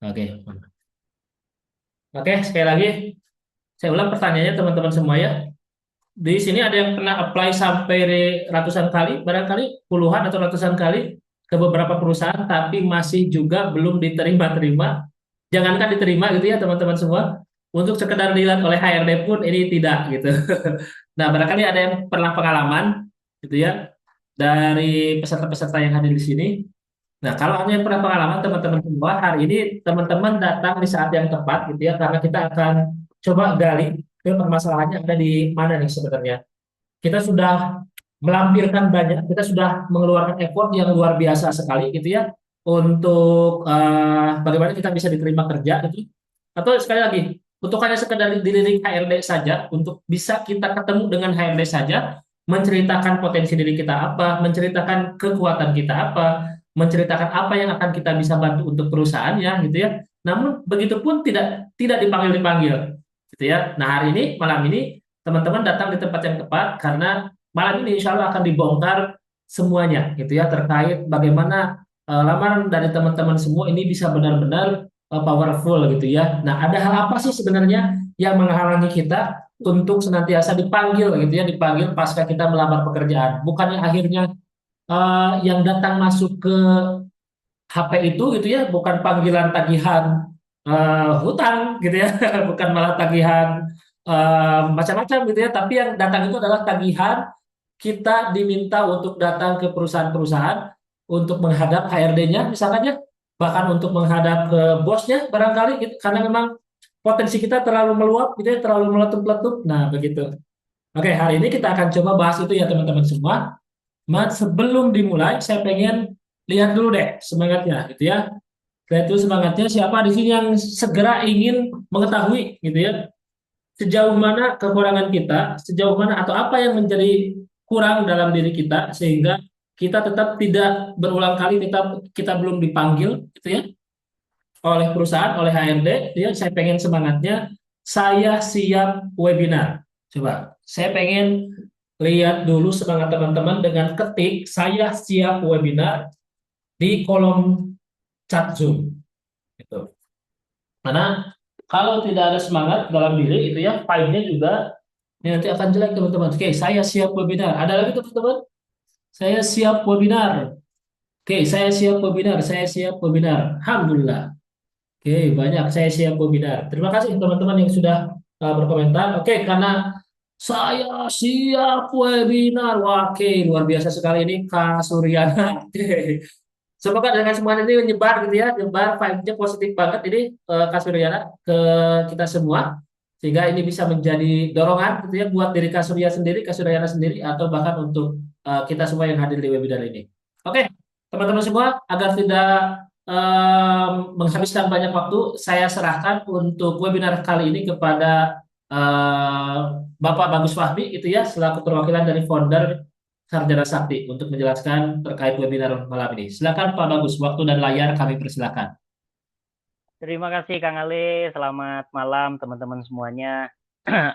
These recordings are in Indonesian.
Oke. Oke, sekali lagi saya ulang pertanyaannya teman-teman semua ya. Di sini ada yang pernah apply sampai ratusan kali, barangkali puluhan atau ratusan kali ke beberapa perusahaan, tapi masih juga belum diterima-terima. Jangankan diterima gitu ya teman-teman semua, untuk sekedar dilihat oleh HRD pun ini tidak gitu. Nah, barangkali ada yang pernah pengalaman gitu ya dari peserta-peserta yang hadir di sini. Nah, kalau ada yang pernah pengalaman teman-teman semua, hari ini teman-teman datang di saat yang tepat gitu ya, karena kita akan coba gali ke permasalahannya ada di mana nih sebenarnya. Kita sudah melampirkan banyak, kita sudah mengeluarkan effort yang luar biasa sekali gitu ya untuk bagaimana kita bisa diterima kerja gitu. Atau sekali lagi, untuk hanya sekedar dilirik HRD saja, untuk bisa kita ketemu dengan HRD saja, menceritakan potensi diri kita apa, menceritakan kekuatan kita apa, menceritakan apa yang akan kita bisa bantu untuk perusahaannya gitu ya. Namun begitu pun tidak dipanggil-dipanggil gitu ya. Nah, hari ini malam ini teman-teman datang di tempat yang tepat karena malam ini insya Allah akan dibongkar semuanya gitu ya terkait bagaimana lamaran dari teman-teman semua ini bisa benar-benar powerful gitu ya. Nah, ada hal apa sih sebenarnya yang menghalangi kita untuk senantiasa dipanggil gitu ya, dipanggil pasca kita melamar pekerjaan. Bukannya akhirnya yang datang masuk ke HP itu gitu ya, bukan panggilan tagihan hutang gitu ya, bukan malah tagihan macam-macam gitu ya, tapi yang datang itu adalah tagihan kita diminta untuk datang ke perusahaan-perusahaan untuk menghadap HRD-nya misalkan ya, bahkan untuk menghadap ke bosnya barangkali gitu, karena memang potensi kita terlalu meluap gitu ya, terlalu meletup-letup. Nah, begitu. Oke, hari ini kita akan coba bahas itu ya teman-teman semua. Mas, sebelum dimulai, saya pengen lihat dulu deh semangatnya, gitu ya. Lihat dulu semangatnya siapa di sini yang segera ingin mengetahui, gitu ya, sejauh mana kekurangan kita, sejauh mana atau apa yang menjadi kurang dalam diri kita sehingga kita tetap tidak berulang kali kita belum dipanggil, gitu ya, oleh perusahaan, oleh HRD. Ya, saya pengen semangatnya. Saya siap webinar. Coba, saya pengen lihat dulu semangat teman-teman dengan ketik saya siap webinar di kolom chat Zoom. Gitu. Karena kalau tidak ada semangat dalam diri itu ya filenya juga ini nanti akan jelek teman-teman. Oke, saya siap webinar. Ada lagi teman-teman? Saya siap webinar. Oke, saya siap webinar. Saya siap webinar. Alhamdulillah. Oke, banyak. Saya siap webinar. Terima kasih teman-teman yang sudah berkomentar. Oke, karena saya siap webinar. Wah, oke, luar biasa sekali ini Kak Suryana. Oke. Semoga dengan semuanya ini menyebar gitu ya, menyebar vibe-nya positif banget ini Kak Suryana ke kita semua. Sehingga ini bisa menjadi dorongan gitu ya buat diri Kak Surya sendiri, Kak Suryana sendiri, atau bahkan untuk kita semua yang hadir di webinar ini. Oke, teman-teman semua, agar tidak menghabiskan banyak waktu, saya serahkan untuk webinar kali ini kepada eh, Bapak Bagus Fahmi itu ya, selaku perwakilan dari founder Sarjana Sakti untuk menjelaskan terkait webinar malam ini. Silakan Pak Bagus, waktu dan layar kami persilakan. Terima kasih Kang Ale, selamat malam teman-teman semuanya.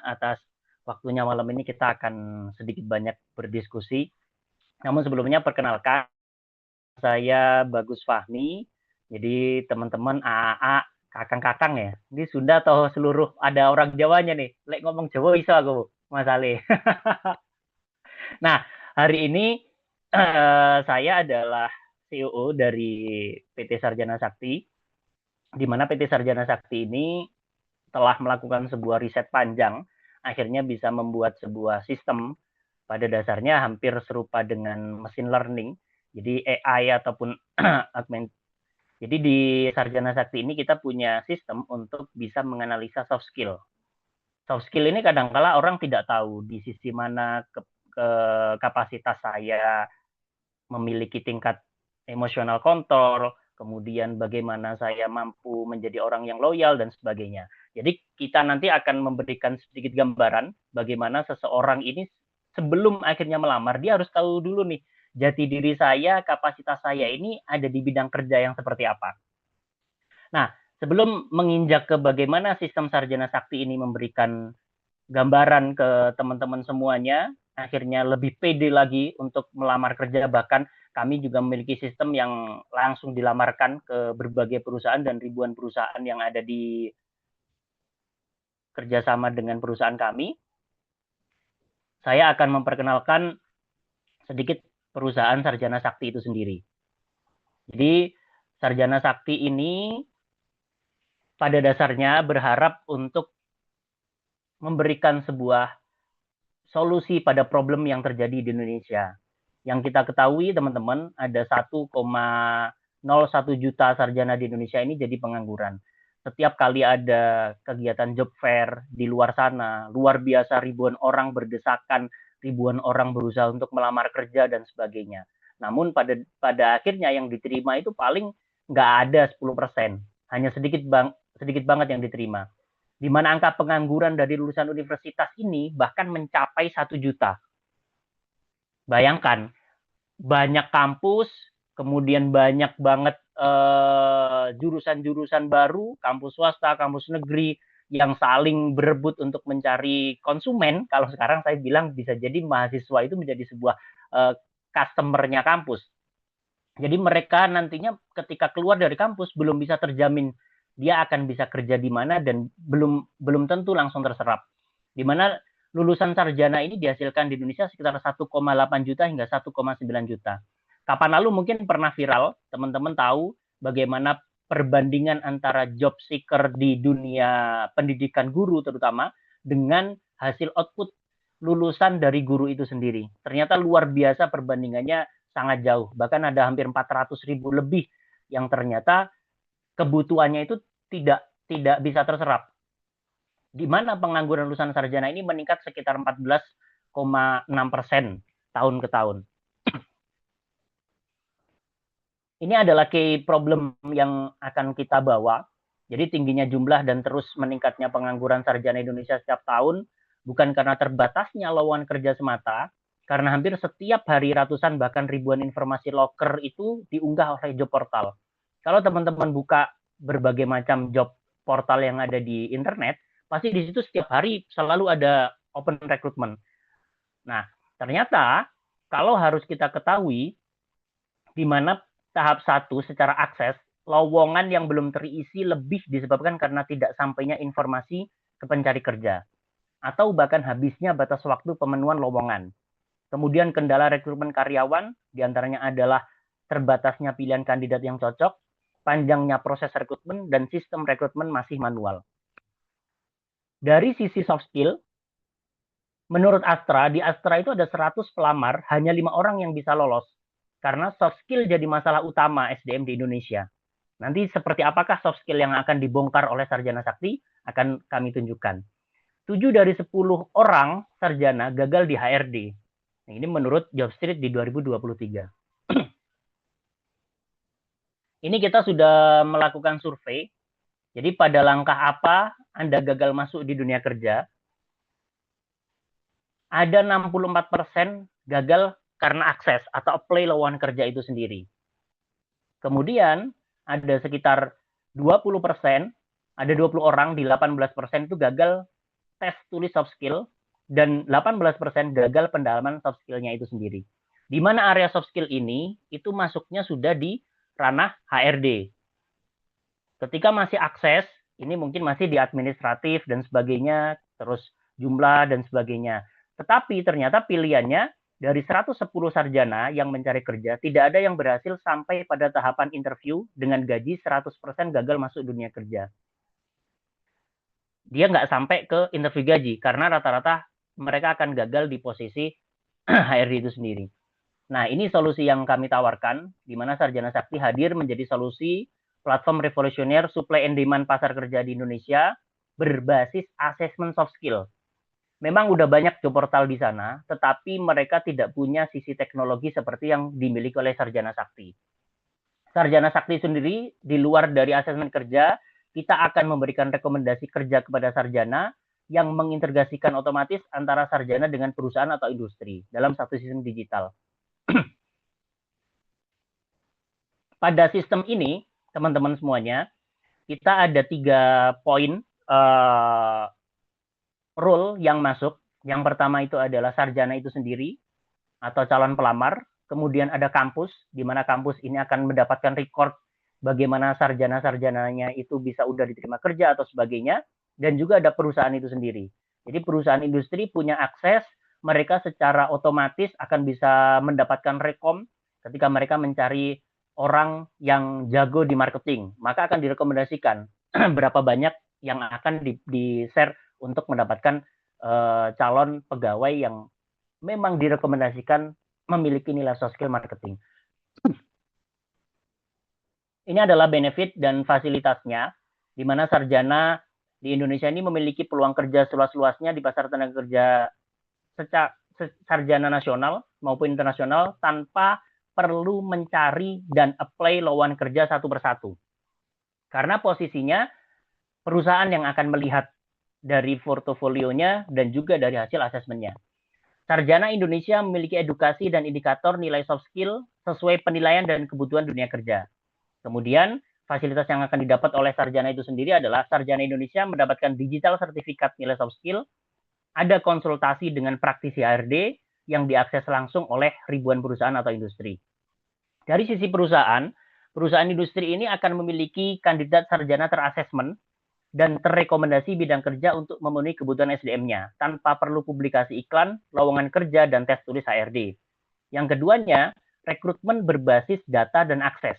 Atas waktunya malam ini kita akan sedikit banyak berdiskusi. Namun sebelumnya perkenalkan, saya Bagus Fahmi. Jadi teman-teman AAA, kakang-kakang ya. Ini Sunda atau seluruh ada orang Jawanya nih. Lek ngomong Jawa bisa aku, Mas Ale. Nah, hari ini saya adalah CEO dari PT Sarjana Sakti, di mana PT Sarjana Sakti ini telah melakukan sebuah riset panjang, akhirnya bisa membuat sebuah sistem pada dasarnya hampir serupa dengan machine learning, jadi AI ataupun augment. Jadi di Sarjana Sakti ini kita punya sistem untuk bisa menganalisa soft skill. Soft skill ini kadangkala orang tidak tahu di sisi mana ke kapasitas saya memiliki tingkat emosional kontrol, kemudian bagaimana saya mampu menjadi orang yang loyal dan sebagainya. Jadi kita nanti akan memberikan sedikit gambaran bagaimana seseorang ini sebelum akhirnya melamar, dia harus tahu dulu nih, jati diri saya, kapasitas saya ini ada di bidang kerja yang seperti apa. Nah, sebelum menginjak ke bagaimana sistem Sarjana Sakti ini memberikan gambaran ke teman-teman semuanya, akhirnya lebih pede lagi untuk melamar kerja. Bahkan kami juga memiliki sistem yang langsung dilamarkan ke berbagai perusahaan dan ribuan perusahaan yang ada di kerjasama dengan perusahaan kami. Saya akan memperkenalkan sedikit perusahaan Sarjana Sakti itu sendiri. Jadi Sarjana Sakti ini pada dasarnya berharap untuk memberikan sebuah solusi pada problem yang terjadi di Indonesia. Yang kita ketahui teman-teman, ada 1,01 juta sarjana di Indonesia ini jadi pengangguran. Setiap kali ada kegiatan job fair di luar sana, luar biasa ribuan orang berdesakan, ribuan orang berusaha untuk melamar kerja dan sebagainya. Namun pada akhirnya yang diterima itu paling nggak ada 10%, hanya sedikit banget yang diterima. Di mana angka pengangguran dari lulusan universitas ini bahkan mencapai 1 juta. Bayangkan, banyak kampus, kemudian banyak banget jurusan-jurusan baru, kampus swasta, kampus negeri, yang saling berebut untuk mencari konsumen. Kalau sekarang saya bilang bisa jadi mahasiswa itu menjadi sebuah customer-nya kampus. Jadi mereka nantinya ketika keluar dari kampus belum bisa terjamin dia akan bisa kerja di mana dan belum tentu langsung terserap. Di mana lulusan sarjana ini dihasilkan di Indonesia sekitar 1,8 juta hingga 1,9 juta. Kapan lalu mungkin pernah viral, teman-teman tahu bagaimana perbandingan antara job seeker di dunia pendidikan guru terutama dengan hasil output lulusan dari guru itu sendiri. Ternyata luar biasa perbandingannya, sangat jauh. Bahkan ada hampir 400.000 lebih yang ternyata kebutuhannya itu tidak bisa terserap. Di mana pengangguran lulusan sarjana ini meningkat sekitar 14,6% tahun ke tahun. Ini adalah key problem yang akan kita bawa. Jadi tingginya jumlah dan terus meningkatnya pengangguran sarjana Indonesia setiap tahun bukan karena terbatasnya lowongan kerja semata, karena hampir setiap hari ratusan bahkan ribuan informasi loker itu diunggah oleh job portal. Kalau teman-teman buka berbagai macam job portal yang ada di internet, pasti di situ setiap hari selalu ada open recruitment. Nah, ternyata kalau harus kita ketahui di mana tahap 1 secara akses, lowongan yang belum terisi lebih disebabkan karena tidak sampainya informasi ke pencari kerja, atau bahkan habisnya batas waktu pemenuhan lowongan. Kemudian kendala rekrutmen karyawan, diantaranya adalah terbatasnya pilihan kandidat yang cocok, panjangnya proses rekrutmen, dan sistem rekrutmen masih manual. Dari sisi soft skill, menurut Astra, di Astra itu ada 100 pelamar, hanya 5 orang yang bisa lolos. Karena soft skill jadi masalah utama SDM di Indonesia. Nanti seperti apakah soft skill yang akan dibongkar oleh Sarjana Sakti akan kami tunjukkan. 7 dari 10 orang sarjana gagal di HRD. Nah, ini menurut Jobstreet di 2023. Ini kita sudah melakukan survei. Jadi pada langkah apa Anda gagal masuk di dunia kerja? Ada 64% gagal karena akses atau apply lowongan kerja itu sendiri. Kemudian ada sekitar 20%, ada 20 orang di 18% itu gagal tes tulis soft skill dan 18% gagal pendalaman soft skill-nya itu sendiri. Di mana area soft skill ini itu masuknya sudah di ranah HRD. Ketika masih akses, ini mungkin masih di administratif dan sebagainya, terus jumlah dan sebagainya. Tetapi ternyata pilihannya dari 110 sarjana yang mencari kerja, tidak ada yang berhasil sampai pada tahapan interview dengan gaji 100% gagal masuk dunia kerja. Dia nggak sampai ke interview gaji, karena rata-rata mereka akan gagal di posisi HRD itu sendiri. Nah, ini solusi yang kami tawarkan, di mana Sarjana Sakti hadir menjadi solusi platform revolusioner supply and demand pasar kerja di Indonesia berbasis assessment soft skill. Memang udah banyak job portal di sana, tetapi mereka tidak punya sisi teknologi seperti yang dimiliki oleh Sarjana Sakti. Sarjana Sakti sendiri, di luar dari asesmen kerja, kita akan memberikan rekomendasi kerja kepada sarjana yang mengintegrasikan otomatis antara sarjana dengan perusahaan atau industri dalam satu sistem digital. Pada sistem ini, teman-teman semuanya, kita ada 3 poin role yang masuk. Yang pertama itu adalah sarjana itu sendiri atau calon pelamar. Kemudian ada kampus, di mana kampus ini akan mendapatkan record bagaimana sarjana-sarjananya itu bisa udah diterima kerja atau sebagainya. Dan juga ada perusahaan itu sendiri. Jadi perusahaan industri punya akses, mereka secara otomatis akan bisa mendapatkan rekom ketika mereka mencari orang yang jago di marketing. Maka akan direkomendasikan berapa banyak yang akan di-share untuk mendapatkan calon pegawai yang memang direkomendasikan memiliki nilai soft skill marketing. Ini adalah benefit dan fasilitasnya, di mana sarjana di Indonesia ini memiliki peluang kerja seluas-luasnya di pasar tenaga kerja secara sarjana nasional maupun internasional tanpa perlu mencari dan apply lowongan kerja satu persatu. Karena posisinya perusahaan yang akan melihat dari portofolionya dan juga dari hasil asesmennya. Sarjana Indonesia memiliki edukasi dan indikator nilai soft skill sesuai penilaian dan kebutuhan dunia kerja. Kemudian, fasilitas yang akan didapat oleh sarjana itu sendiri adalah sarjana Indonesia mendapatkan digital sertifikat nilai soft skill, ada konsultasi dengan praktisi HRD yang diakses langsung oleh ribuan perusahaan atau industri. Dari sisi perusahaan, perusahaan industri ini akan memiliki kandidat sarjana terasesmen dan terrekomendasi bidang kerja untuk memenuhi kebutuhan SDM-nya tanpa perlu publikasi iklan, lowongan kerja, dan tes tulis HRD. Yang keduanya, rekrutmen berbasis data dan akses.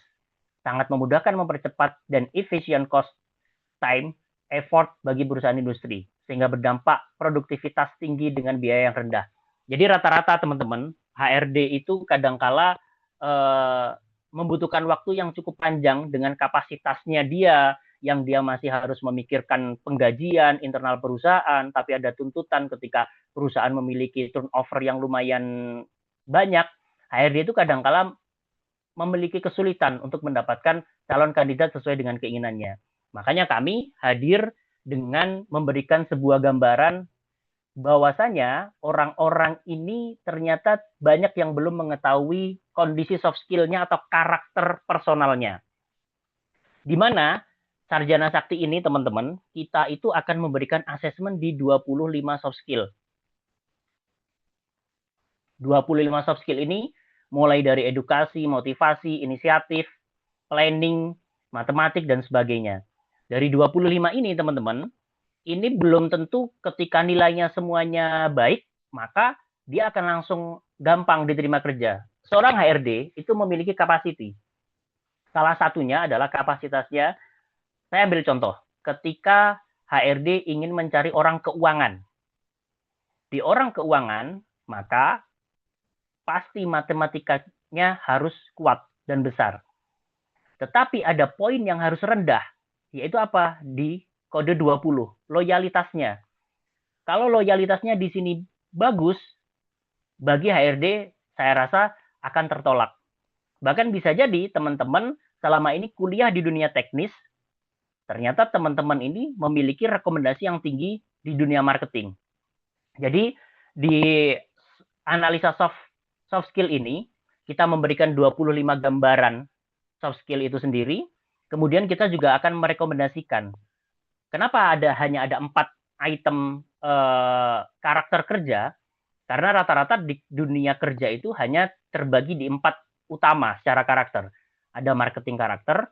Sangat memudahkan, mempercepat, dan efisien cost, time, effort bagi perusahaan industri, sehingga berdampak produktivitas tinggi dengan biaya yang rendah. Jadi rata-rata teman-teman, HRD itu kadangkala membutuhkan waktu yang cukup panjang dengan kapasitasnya dia, yang dia masih harus memikirkan penggajian internal perusahaan, tapi ada tuntutan ketika perusahaan memiliki turnover yang lumayan banyak, HRD itu kadangkala memiliki kesulitan untuk mendapatkan calon kandidat sesuai dengan keinginannya. Makanya kami hadir dengan memberikan sebuah gambaran bahwasanya orang-orang ini ternyata banyak yang belum mengetahui kondisi soft skill-nya atau karakter personalnya. Di mana sarjana sakti ini teman-teman, kita itu akan memberikan asesmen di 25 soft skill. 25 soft skill ini mulai dari edukasi, motivasi, inisiatif, planning, matematik, dan sebagainya. Dari 25 ini teman-teman, ini belum tentu ketika nilainya semuanya baik, maka dia akan langsung gampang diterima kerja. Seorang HRD itu memiliki capacity. Salah satunya adalah kapasitasnya, saya ambil contoh, ketika HRD ingin mencari orang keuangan. Di orang keuangan, maka pasti matematikanya harus kuat dan besar. Tetapi ada poin yang harus rendah, yaitu apa? Di kode 20, loyalitasnya. Kalau loyalitasnya di sini bagus, bagi HRD saya rasa akan tertolak. Bahkan bisa jadi teman-teman selama ini kuliah di dunia teknis, ternyata teman-teman ini memiliki rekomendasi yang tinggi di dunia marketing. Jadi di analisa soft skill ini, kita memberikan 25 gambaran soft skill itu sendiri. Kemudian kita juga akan merekomendasikan kenapa hanya ada 4 item karakter kerja, karena rata-rata di dunia kerja itu hanya terbagi di 4 utama secara karakter. Ada marketing karakter,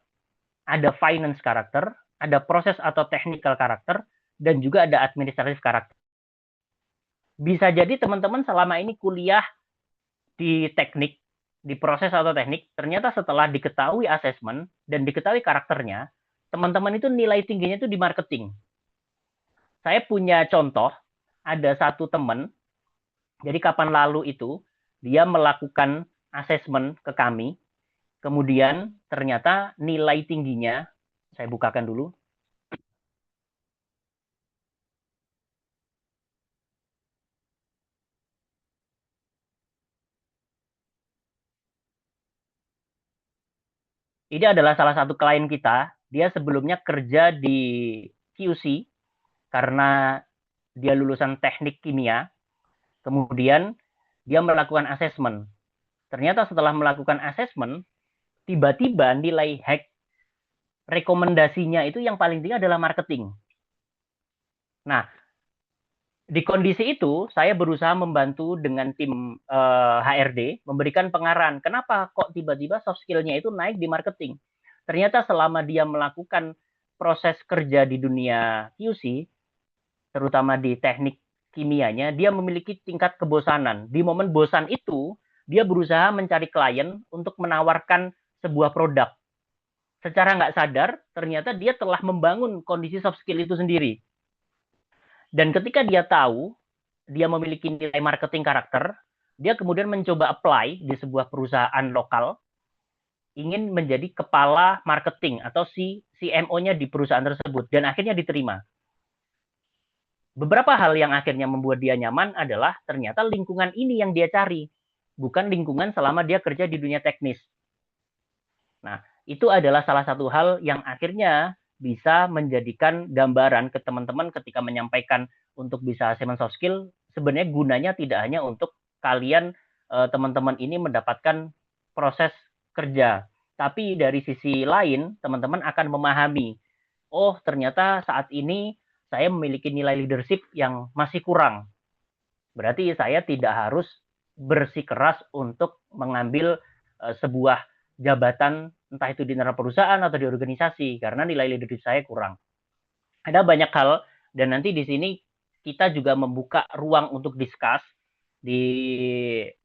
ada finance karakter, ada proses atau technical karakter, dan juga ada administratif karakter. Bisa jadi teman-teman selama ini kuliah di teknik, di proses atau teknik, ternyata setelah diketahui asesmen dan diketahui karakternya, teman-teman itu nilai tingginya itu di marketing. Saya punya contoh, ada satu teman, jadi kapan lalu itu, dia melakukan asesmen ke kami, kemudian ternyata nilai tingginya, saya bukakan dulu, ini adalah salah satu klien kita, dia sebelumnya kerja di QC, karena dia lulusan teknik kimia, kemudian dia melakukan asesmen. Ternyata setelah melakukan asesmen, tiba-tiba nilai hack rekomendasinya itu yang paling tinggi adalah marketing. Nah, Di kondisi itu, saya berusaha membantu dengan tim HRD, memberikan pengarahan. Kenapa kok tiba-tiba soft skill-nya itu naik di marketing? Ternyata selama dia melakukan proses kerja di dunia QC, terutama di teknik kimianya, dia memiliki tingkat kebosanan. Di momen bosan itu, dia berusaha mencari klien untuk menawarkan sebuah produk. Secara nggak sadar, ternyata dia telah membangun kondisi soft skill itu sendiri. Dan ketika dia tahu dia memiliki nilai marketing karakter, dia kemudian mencoba apply di sebuah perusahaan lokal, ingin menjadi kepala marketing atau CMO-nya di perusahaan tersebut, dan akhirnya diterima. Beberapa hal yang akhirnya membuat dia nyaman adalah ternyata lingkungan ini yang dia cari, bukan lingkungan selama dia kerja di dunia teknis. Nah, itu adalah salah satu hal yang akhirnya bisa menjadikan gambaran ke teman-teman ketika menyampaikan untuk bisa assessment soft skill, sebenarnya gunanya tidak hanya untuk kalian teman-teman ini mendapatkan proses kerja, tapi dari sisi lain teman-teman akan memahami, oh ternyata saat ini saya memiliki nilai leadership yang masih kurang. Berarti saya tidak harus bersikeras untuk mengambil sebuah jabatan entah itu di internal perusahaan atau di organisasi karena nilai leadership saya kurang. Ada banyak hal dan nanti di sini kita juga membuka ruang untuk discuss di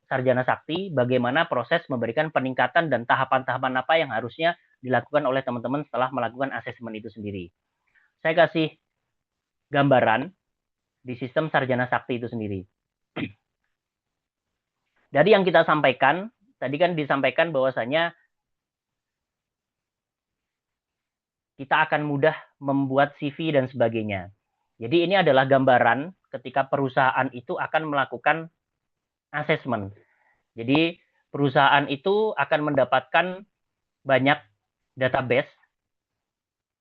Sarjana Sakti bagaimana proses memberikan peningkatan dan tahapan-tahapan apa yang harusnya dilakukan oleh teman-teman setelah melakukan asesmen itu sendiri. Saya kasih gambaran di sistem Sarjana Sakti itu sendiri. Dari yang kita sampaikan, tadi kan disampaikan bahwasanya kita akan mudah membuat CV dan sebagainya. Jadi ini adalah gambaran ketika perusahaan itu akan melakukan asesmen. Jadi perusahaan itu akan mendapatkan banyak database.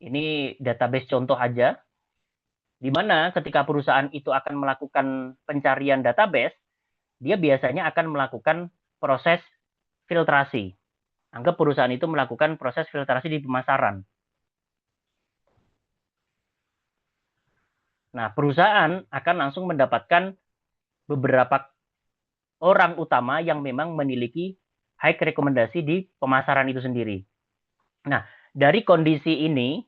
Ini database contoh aja. Di mana ketika perusahaan itu akan melakukan pencarian database, dia biasanya akan melakukan proses filtrasi. Anggap perusahaan itu melakukan proses filtrasi di pemasaran. Nah, perusahaan akan langsung mendapatkan beberapa orang utama yang memang memiliki high rekomendasi di pemasaran itu sendiri. Nah, dari kondisi ini,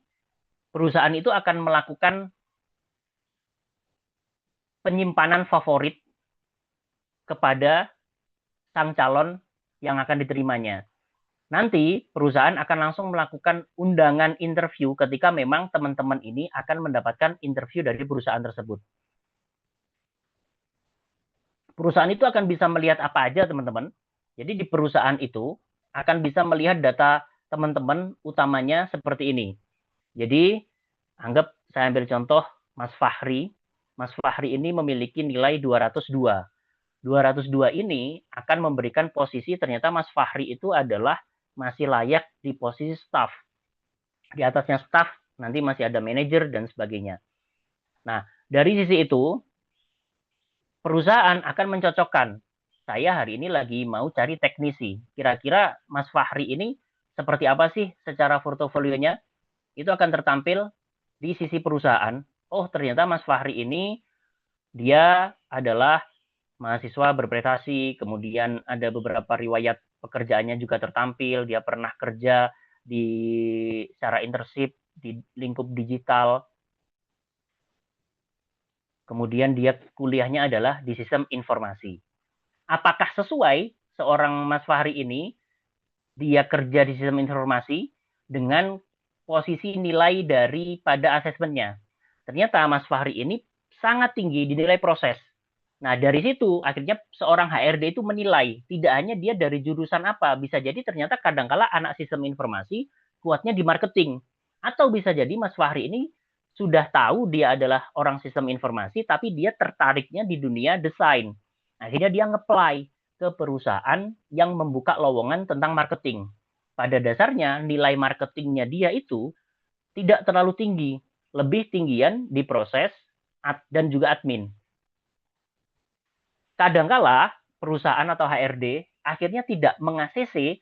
perusahaan itu akan melakukan penyimpanan favorit kepada sang calon yang akan diterimanya. Nanti perusahaan akan langsung melakukan undangan interview ketika memang teman-teman ini akan mendapatkan interview dari perusahaan tersebut. Perusahaan itu akan bisa melihat apa aja teman-teman. Jadi di perusahaan itu akan bisa melihat data teman-teman utamanya seperti ini. Jadi anggap saya ambil contoh Mas Fahri. Mas Fahri ini memiliki nilai 202. 202 ini akan memberikan posisi ternyata Mas Fahri itu adalah masih layak di posisi staff. Di atasnya staff, nanti masih ada manajer dan sebagainya. Nah, dari sisi itu, perusahaan akan mencocokkan. Saya hari ini lagi mau cari teknisi. Kira-kira Mas Fahri ini seperti apa sih secara portofolionya? Itu akan tertampil di sisi perusahaan. Oh, ternyata Mas Fahri ini dia adalah mahasiswa berprestasi, kemudian ada beberapa riwayat pekerjaannya juga tertampil, dia pernah kerja di secara internship di lingkup digital, kemudian dia kuliahnya adalah di sistem informasi. Apakah sesuai seorang Mas Fahri ini, dia kerja di sistem informasi dengan posisi nilai daripada asesmennya? Ternyata Mas Fahri ini sangat tinggi di nilai proses. Nah, dari situ akhirnya seorang HRD itu menilai, tidak hanya dia dari jurusan apa, bisa jadi ternyata kadangkala anak sistem informasi kuatnya di marketing. Atau bisa jadi Mas Fahri ini sudah tahu dia adalah orang sistem informasi, tapi dia tertariknya di dunia desain. Akhirnya dia nge-apply ke perusahaan yang membuka lowongan tentang marketing. Pada dasarnya nilai marketingnya dia itu tidak terlalu tinggi, lebih tinggian di proses dan juga admin. Kadangkala perusahaan atau HRD akhirnya tidak meng-ACC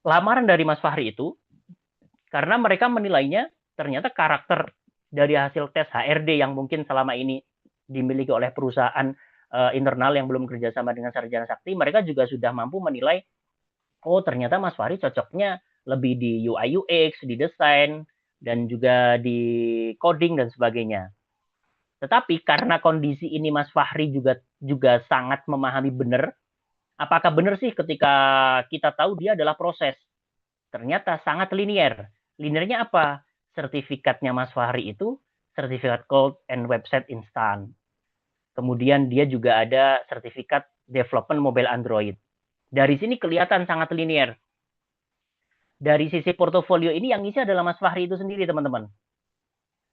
lamaran dari Mas Fahri itu karena mereka menilainya ternyata karakter dari hasil tes HRD yang mungkin selama ini dimiliki oleh perusahaan internal yang belum kerjasama dengan sarjana sakti, mereka juga sudah mampu menilai, oh ternyata Mas Fahri cocoknya lebih di UI UX, di desain, dan juga di coding dan sebagainya. Tetapi karena kondisi ini Mas Fahri juga sangat memahami benar, apakah benar sih ketika kita tahu dia adalah proses? Ternyata sangat linier. Linearnya apa? Sertifikatnya Mas Fahri itu sertifikat Code and Website Instant. Kemudian dia juga ada sertifikat Development Mobile Android. Dari sini kelihatan sangat linier. Dari sisi portofolio ini yang isi adalah Mas Fahri itu sendiri, teman-teman.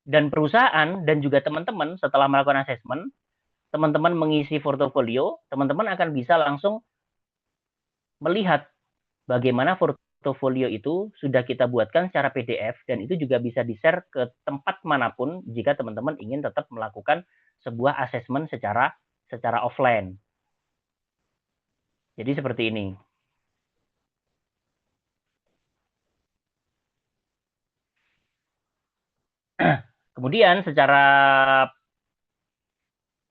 Dan perusahaan dan juga teman-teman setelah melakukan asesmen, teman-teman mengisi portofolio, teman-teman akan bisa langsung melihat bagaimana portofolio itu sudah kita buatkan secara PDF dan itu juga bisa di-share ke tempat manapun jika teman-teman ingin tetap melakukan sebuah asesmen secara offline. Jadi seperti ini. Kemudian secara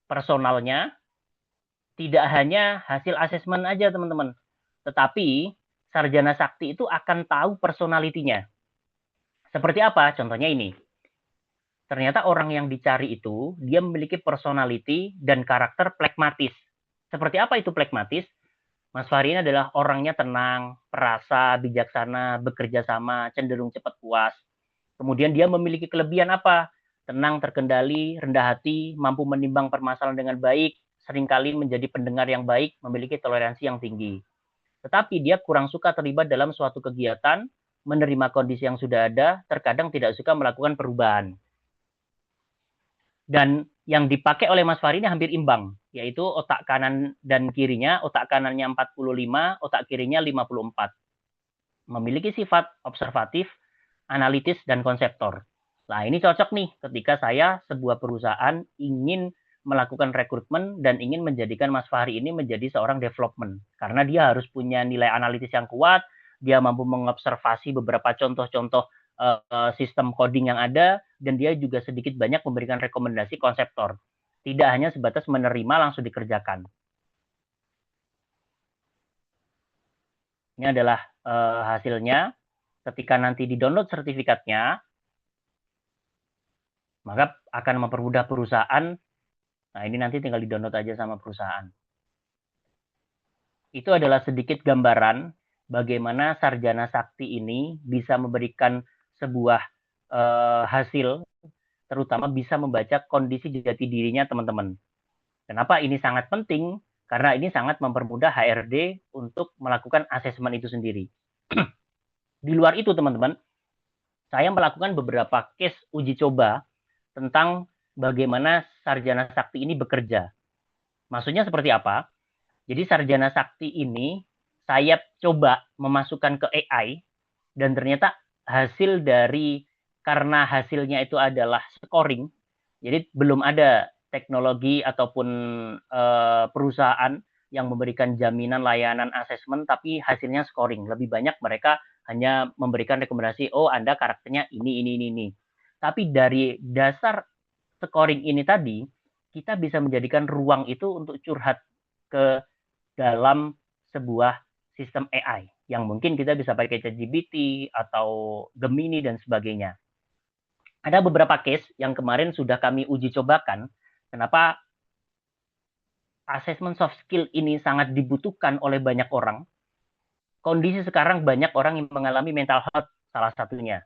personalnya tidak hanya hasil asesmen aja teman-teman, tetapi sarjana sakti itu akan tahu personalitinya. Seperti apa? Contohnya ini. Ternyata orang yang dicari itu dia memiliki personality dan karakter pragmatis. Seperti apa itu pragmatis? Mas Fahri ini adalah orangnya tenang, perasa, bijaksana, bekerja sama, cenderung cepat puas. Kemudian dia memiliki kelebihan apa? Tenang, terkendali, rendah hati, mampu menimbang permasalahan dengan baik, seringkali menjadi pendengar yang baik, memiliki toleransi yang tinggi. Tetapi dia kurang suka terlibat dalam suatu kegiatan, menerima kondisi yang sudah ada, terkadang tidak suka melakukan perubahan. Dan yang dipakai oleh Mas Fahri ini hampir imbang, yaitu otak kanan dan kirinya, otak kanannya 45, otak kirinya 54. Memiliki sifat observatif, analitis, dan konseptor. Nah, ini cocok nih ketika saya sebuah perusahaan ingin melakukan rekrutmen dan ingin menjadikan Mas Fahri ini menjadi seorang development. Karena dia harus punya nilai analitis yang kuat, dia mampu mengobservasi beberapa contoh-contoh sistem coding yang ada, dan dia juga sedikit banyak memberikan rekomendasi konseptor. Tidak hanya sebatas menerima langsung dikerjakan. Ini adalah hasilnya. Ketika nanti di-download sertifikatnya, maka akan mempermudah perusahaan. Nah, ini nanti tinggal di-download aja sama perusahaan. Itu adalah sedikit gambaran bagaimana sarjana sakti ini bisa memberikan sebuah hasil, terutama bisa membaca kondisi jati dirinya teman-teman. Kenapa ini sangat penting? Karena ini sangat mempermudah HRD untuk melakukan asesmen itu sendiri. Di luar itu teman-teman, saya melakukan beberapa case uji coba tentang bagaimana sarjana sakti ini bekerja. Maksudnya seperti apa? Jadi sarjana sakti ini saya coba memasukkan ke AI dan ternyata hasil dari, karena hasilnya itu adalah scoring, jadi belum ada teknologi ataupun perusahaan yang memberikan jaminan layanan asesmen, tapi hasilnya scoring. Lebih banyak mereka hanya memberikan rekomendasi, oh Anda karakternya ini. Tapi dari dasar scoring ini tadi, kita bisa menjadikan ruang itu untuk curhat ke dalam sebuah sistem AI yang mungkin kita bisa pakai ChatGPT atau Gemini dan sebagainya. Ada beberapa case yang kemarin sudah kami uji cobakan. Kenapa asesmen soft skill ini sangat dibutuhkan oleh banyak orang? Kondisi sekarang banyak orang yang mengalami mental health salah satunya.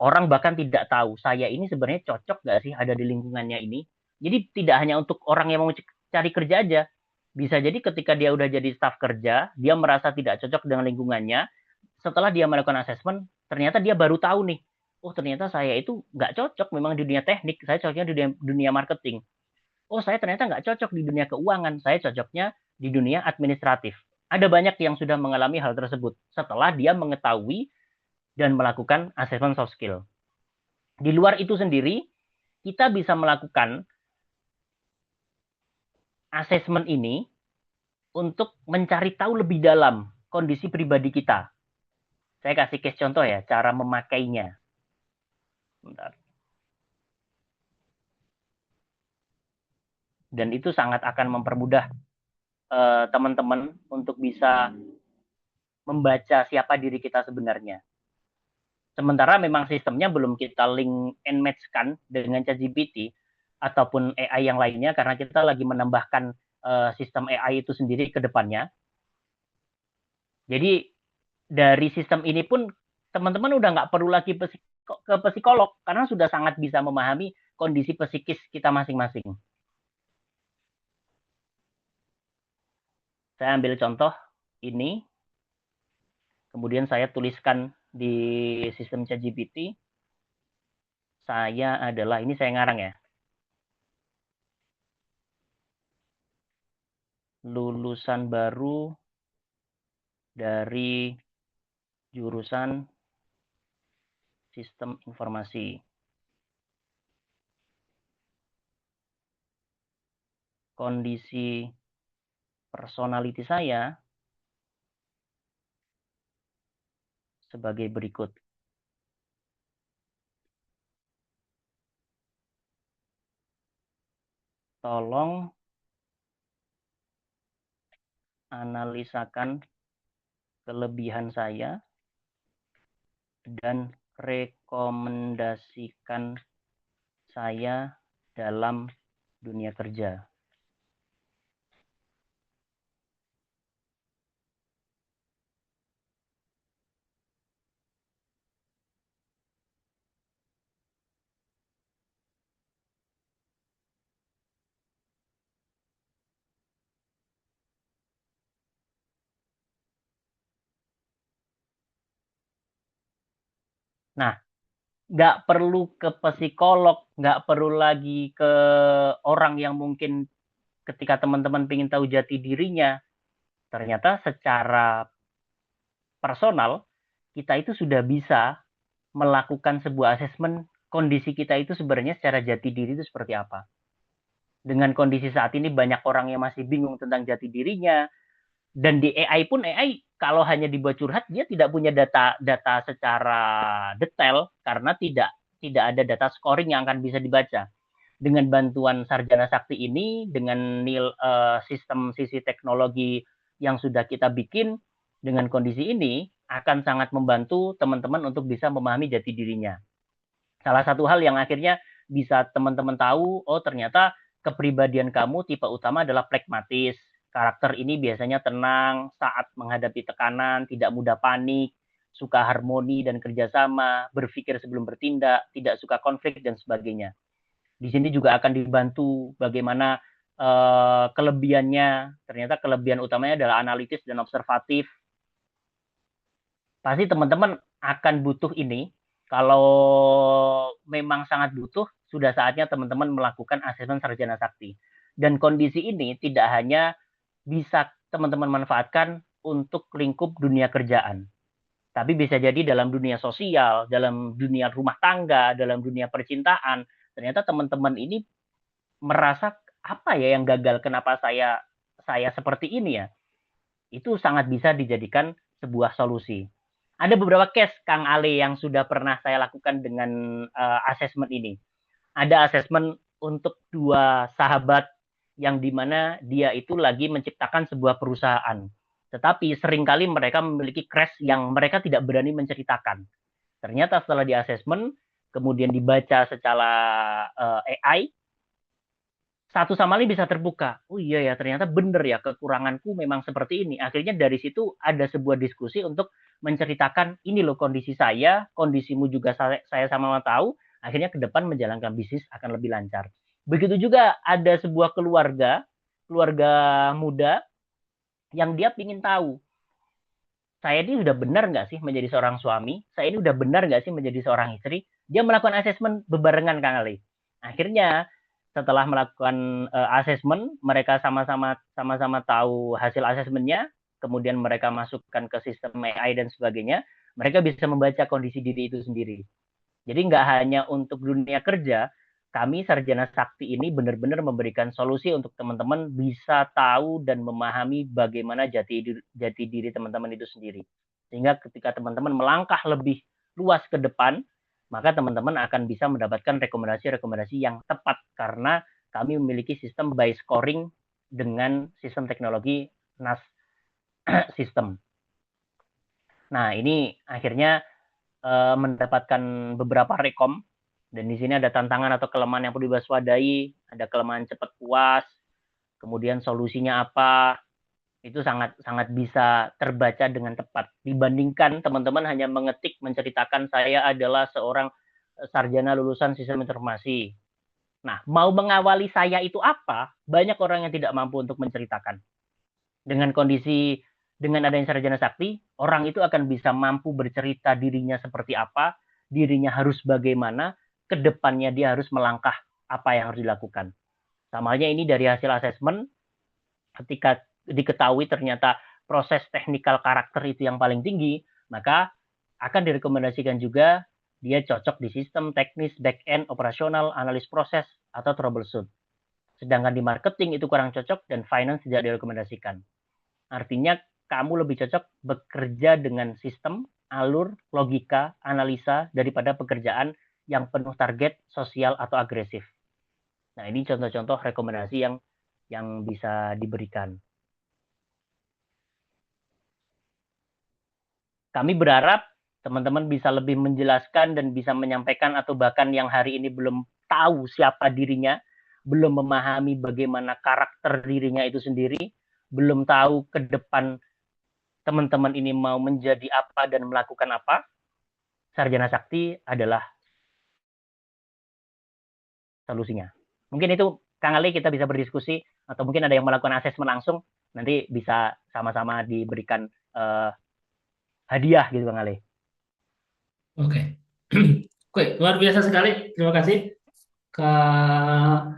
Orang bahkan tidak tahu saya ini sebenarnya cocok nggak sih ada di lingkungannya ini. Jadi tidak hanya untuk orang yang mau cari kerja aja. Bisa jadi ketika dia udah jadi staf kerja, dia merasa tidak cocok dengan lingkungannya. Setelah dia melakukan asesmen, ternyata dia baru tahu nih, oh ternyata saya itu nggak cocok memang di dunia teknik, saya cocoknya di dunia marketing. Oh saya ternyata nggak cocok di dunia keuangan, saya cocoknya di dunia administratif. Ada banyak yang sudah mengalami hal tersebut setelah dia mengetahui dan melakukan asesmen soft skill. Di luar itu sendiri, kita bisa melakukan asesmen ini untuk mencari tahu lebih dalam kondisi pribadi kita. Saya kasih case contoh ya, cara memakainya. Bentar. dan itu sangat akan mempermudah teman-teman untuk bisa membaca siapa diri kita sebenarnya. Sementara memang sistemnya belum kita link and match-kan dengan ChatGPT ataupun AI yang lainnya karena kita lagi menambahkan sistem AI itu sendiri ke depannya. Jadi dari sistem ini pun teman-teman udah nggak perlu lagi ke psikolog karena sudah sangat bisa memahami kondisi psikis kita masing-masing. Saya ambil contoh ini, kemudian saya tuliskan di sistem ChatGPT. Saya adalah, ini saya ngarang ya, lulusan baru dari jurusan sistem informasi. Kondisi personality saya sebagai berikut. Tolong analisakan kelebihan saya dan rekomendasikan saya dalam dunia kerja. Nah, nggak perlu ke psikolog, nggak perlu lagi ke orang yang mungkin ketika teman-teman ingin tahu jati dirinya, ternyata secara personal kita itu sudah bisa melakukan sebuah asesmen kondisi kita itu sebenarnya secara jati diri itu seperti apa. Dengan kondisi saat ini banyak orang yang masih bingung tentang jati dirinya, dan di AI pun AI kalau hanya dibuat curhat dia tidak punya data secara detail karena tidak ada data scoring yang akan bisa dibaca. Dengan bantuan Sarjana Sakti ini, dengan sistem sisi teknologi yang sudah kita bikin, dengan kondisi ini akan sangat membantu teman-teman untuk bisa memahami jati dirinya. Salah satu hal yang akhirnya bisa teman-teman tahu, oh ternyata kepribadian kamu tipe utama adalah pragmatis. Karakter ini biasanya tenang saat menghadapi tekanan, tidak mudah panik, suka harmoni dan kerjasama, berpikir sebelum bertindak, tidak suka konflik dan sebagainya. Di sini juga akan dibantu bagaimana kelebihannya. Ternyata kelebihan utamanya adalah analitis dan observatif. Pasti teman-teman akan butuh ini. Kalau memang sangat butuh, sudah saatnya teman-teman melakukan asesmen sarjana sakti. Dan kondisi ini tidak hanya bisa teman-teman manfaatkan untuk lingkup dunia kerjaan, tapi bisa jadi dalam dunia sosial, dalam dunia rumah tangga, dalam dunia percintaan. Ternyata teman-teman ini merasa apa ya yang gagal, kenapa saya seperti ini ya. Itu sangat bisa dijadikan sebuah solusi. Ada beberapa case Kang Ale yang sudah pernah saya lakukan dengan asesmen ini. Ada asesmen untuk dua sahabat yang dimana dia itu lagi menciptakan sebuah perusahaan. Tetapi seringkali mereka memiliki crash yang mereka tidak berani menceritakan. Ternyata setelah di asesmen, kemudian dibaca secara AI, satu sama lain bisa terbuka. Oh iya ya, ternyata benar ya kekuranganku memang seperti ini. Akhirnya dari situ ada sebuah diskusi untuk menceritakan ini loh kondisi saya, kondisimu juga saya sama-sama tahu. Akhirnya ke depan menjalankan bisnis akan lebih lancar. Begitu juga ada sebuah keluarga muda yang dia ingin tahu, saya ini udah benar nggak sih menjadi seorang suami? Saya ini udah benar nggak sih menjadi seorang istri? Dia melakukan asesmen bebarengan Kang Ali. Akhirnya setelah melakukan asesmen, mereka sama-sama tahu hasil asesmennya, kemudian mereka masukkan ke sistem AI dan sebagainya, mereka bisa membaca kondisi diri itu sendiri. Jadi nggak hanya untuk dunia kerja, kami Sarjana Sakti ini benar-benar memberikan solusi untuk teman-teman bisa tahu dan memahami bagaimana jati diri teman-teman itu sendiri. Sehingga ketika teman-teman melangkah lebih luas ke depan, maka teman-teman akan bisa mendapatkan rekomendasi-rekomendasi yang tepat karena kami memiliki sistem by scoring dengan sistem teknologi NAS sistem. Nah, ini akhirnya mendapatkan beberapa rekom, dan di sini ada tantangan atau kelemahan yang perlu diwaspadai, ada kelemahan cepat puas, kemudian solusinya apa, itu sangat sangat bisa terbaca dengan tepat dibandingkan teman-teman hanya mengetik menceritakan saya adalah seorang sarjana lulusan sistem informasi. Nah, mau mengawali saya itu apa? Banyak orang yang tidak mampu untuk menceritakan. Dengan kondisi dengan adanya sarjana sakti, orang itu akan bisa mampu bercerita dirinya seperti apa, dirinya harus bagaimana, ke depannya dia harus melangkah apa yang harus dilakukan. Sama halnya ini dari hasil asesmen, ketika diketahui ternyata proses teknikal karakter itu yang paling tinggi, maka akan direkomendasikan juga dia cocok di sistem teknis, back-end, operasional, analis proses, atau troubleshoot. Sedangkan di marketing itu kurang cocok dan finance tidak direkomendasikan. Artinya kamu lebih cocok bekerja dengan sistem, alur, logika, analisa daripada pekerjaan yang penuh target, sosial, atau agresif. Nah, ini contoh-contoh rekomendasi yang bisa diberikan. Kami berharap teman-teman bisa lebih menjelaskan dan bisa menyampaikan, atau bahkan yang hari ini belum tahu siapa dirinya, belum memahami bagaimana karakter dirinya itu sendiri, belum tahu ke depan teman-teman ini mau menjadi apa dan melakukan apa, sarjana sakti adalah solusinya. Mungkin itu Kang Ali, kita bisa berdiskusi, atau mungkin ada yang melakukan asesmen langsung, nanti bisa sama-sama diberikan hadiah gitu Kang Ali. Oke. Oke, luar biasa sekali. Terima kasih Kak